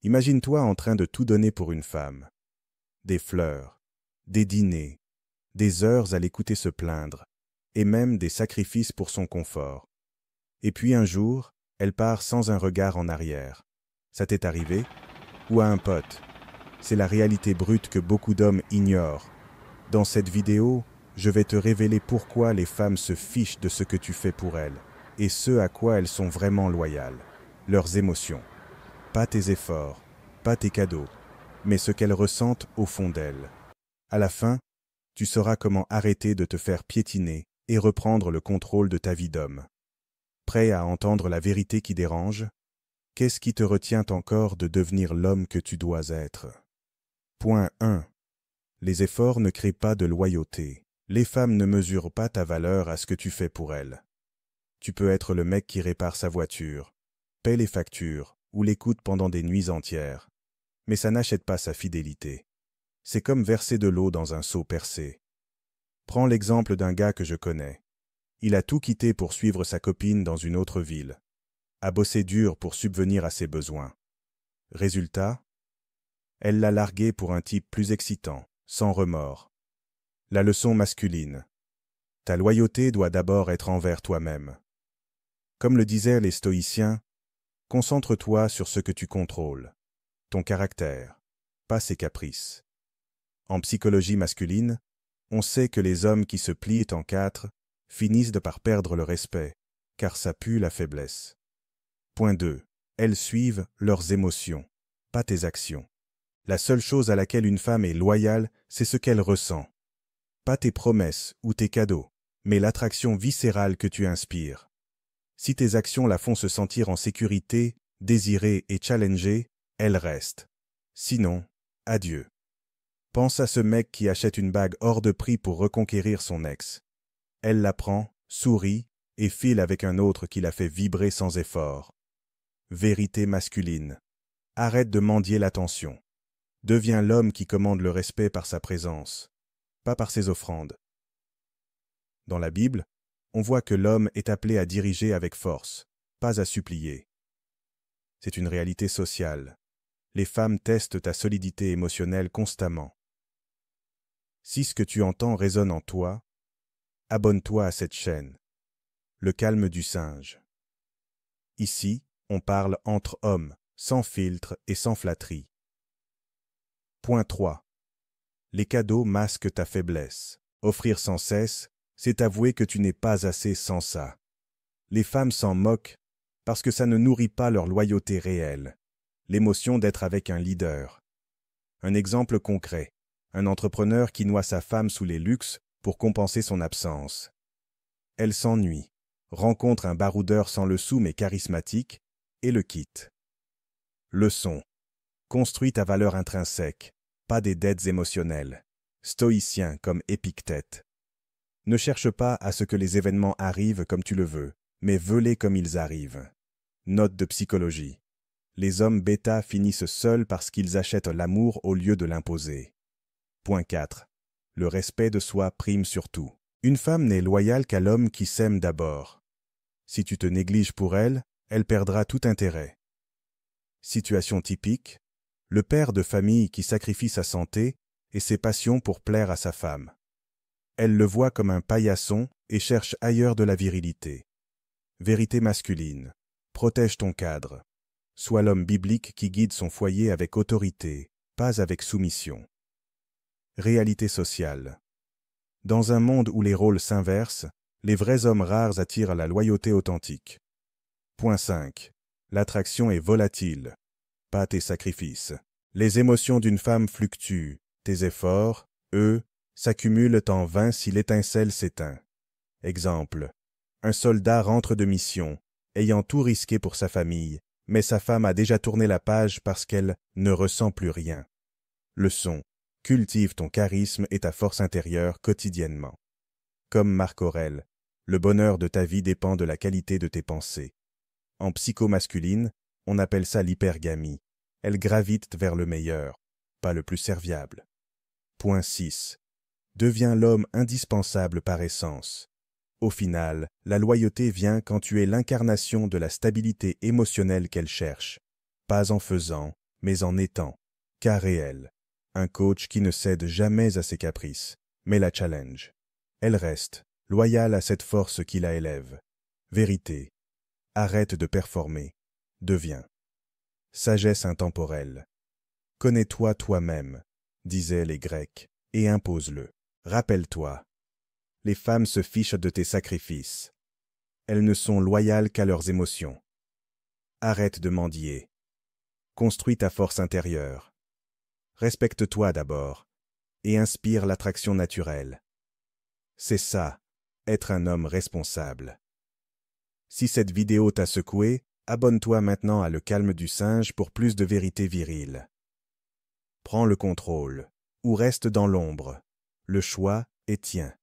Imagine-toi en train de tout donner pour une femme. Des fleurs, des dîners, des heures à l'écouter se plaindre, et même des sacrifices pour son confort. Et puis un jour, elle part sans un regard en arrière. Ça t'est arrivé? Ou à un pote? C'est la réalité brute que beaucoup d'hommes ignorent. Dans cette vidéo, je vais te révéler pourquoi les femmes se fichent de ce que tu fais pour elles, et ce à quoi elles sont vraiment loyales. Leurs émotions. Pas tes efforts, pas tes cadeaux, mais ce qu'elles ressentent au fond d'elles. À la fin, tu sauras comment arrêter de te faire piétiner et reprendre le contrôle de ta vie d'homme. Prêt à entendre la vérité qui dérange? Qu'est-ce qui te retient encore de devenir l'homme que tu dois être? Point 1. Les efforts ne créent pas de loyauté. Les femmes ne mesurent pas ta valeur à ce que tu fais pour elles. Tu peux être le mec qui répare sa voiture, paie les factures ou l'écoute pendant des nuits entières. Mais ça n'achète pas sa fidélité. C'est comme verser de l'eau dans un seau percé. Prends l'exemple d'un gars que je connais. Il a tout quitté pour suivre sa copine dans une autre ville, a bossé dur pour subvenir à ses besoins. Résultat, elle l'a largué pour un type plus excitant, sans remords. La leçon masculine. Ta loyauté doit d'abord être envers toi-même. Comme le disaient les stoïciens, concentre-toi sur ce que tu contrôles, ton caractère, pas ses caprices. En psychologie masculine, on sait que les hommes qui se plient en quatre finissent par perdre le respect, car ça pue la faiblesse. Point 2. Elles suivent leurs émotions, pas tes actions. La seule chose à laquelle une femme est loyale, c'est ce qu'elle ressent. Pas tes promesses ou tes cadeaux, mais l'attraction viscérale que tu inspires. Si tes actions la font se sentir en sécurité, désirée et challengée, elle reste. Sinon, adieu. Pense à ce mec qui achète une bague hors de prix pour reconquérir son ex. Elle la prend, sourit et file avec un autre qui la fait vibrer sans effort. Vérité masculine. Arrête de mendier l'attention. Deviens l'homme qui commande le respect par sa présence, pas par ses offrandes. Dans la Bible, on voit que l'homme est appelé à diriger avec force, pas à supplier. C'est une réalité sociale. Les femmes testent ta solidité émotionnelle constamment. Si ce que tu entends résonne en toi, abonne-toi à cette chaîne. Le calme du singe. Ici, on parle entre hommes, sans filtre et sans flatterie. Point 3. Les cadeaux masquent ta faiblesse. Offrir sans cesse, c'est avouer que tu n'es pas assez sans ça. Les femmes s'en moquent parce que ça ne nourrit pas leur loyauté réelle, l'émotion d'être avec un leader. Un exemple concret, un entrepreneur qui noie sa femme sous les luxes pour compenser son absence. Elle s'ennuie, rencontre un baroudeur sans le sou mais charismatique et le quitte. Leçon. Construis ta valeur intrinsèque, pas des dettes émotionnelles. Stoïcien comme Épictète. Ne cherche pas à ce que les événements arrivent comme tu le veux, mais veux-les comme ils arrivent. Note de psychologie. Les hommes bêta finissent seuls parce qu'ils achètent l'amour au lieu de l'imposer. Point 4. Le respect de soi prime surtout. Une femme n'est loyale qu'à l'homme qui s'aime d'abord. Si tu te négliges pour elle, elle perdra tout intérêt. Situation typique. Le père de famille qui sacrifie sa santé et ses passions pour plaire à sa femme. Elle le voit comme un paillasson et cherche ailleurs de la virilité. Vérité masculine. Protège ton cadre. Sois l'homme biblique qui guide son foyer avec autorité, pas avec soumission. Réalité sociale. Dans un monde où les rôles s'inversent, les vrais hommes rares attirent la loyauté authentique. Point 5. L'attraction est volatile, pas tes sacrifices. Les émotions d'une femme fluctuent, tes efforts, eux, s'accumulent en vain si l'étincelle s'éteint. Exemple. Un soldat rentre de mission, ayant tout risqué pour sa famille, mais sa femme a déjà tourné la page parce qu'elle ne ressent plus rien. Leçon. Cultive ton charisme et ta force intérieure quotidiennement. Comme Marc Aurèle, le bonheur de ta vie dépend de la qualité de tes pensées. En psychomasculine, on appelle ça l'hypergamie. Elle gravite vers le meilleur, pas le plus serviable. Point 6. Deviens l'homme indispensable par essence. Au final, la loyauté vient quand tu es l'incarnation de la stabilité émotionnelle qu'elle cherche. Pas en faisant, mais en étant, cas réel, un coach qui ne cède jamais à ses caprices, mais la challenge. Elle reste, loyale à cette force qui la élève. Vérité. Arrête de performer. Deviens. Sagesse intemporelle. Connais-toi toi-même, disaient les Grecs, et impose-le. Rappelle-toi. Les femmes se fichent de tes sacrifices. Elles ne sont loyales qu'à leurs émotions. Arrête de mendier. Construis ta force intérieure. Respecte-toi d'abord, et inspire l'attraction naturelle. C'est ça, être un homme responsable. Si cette vidéo t'a secoué, abonne-toi maintenant à Le Calme du Singe pour plus de vérité virile. Prends le contrôle, ou reste dans l'ombre. Le choix est tien.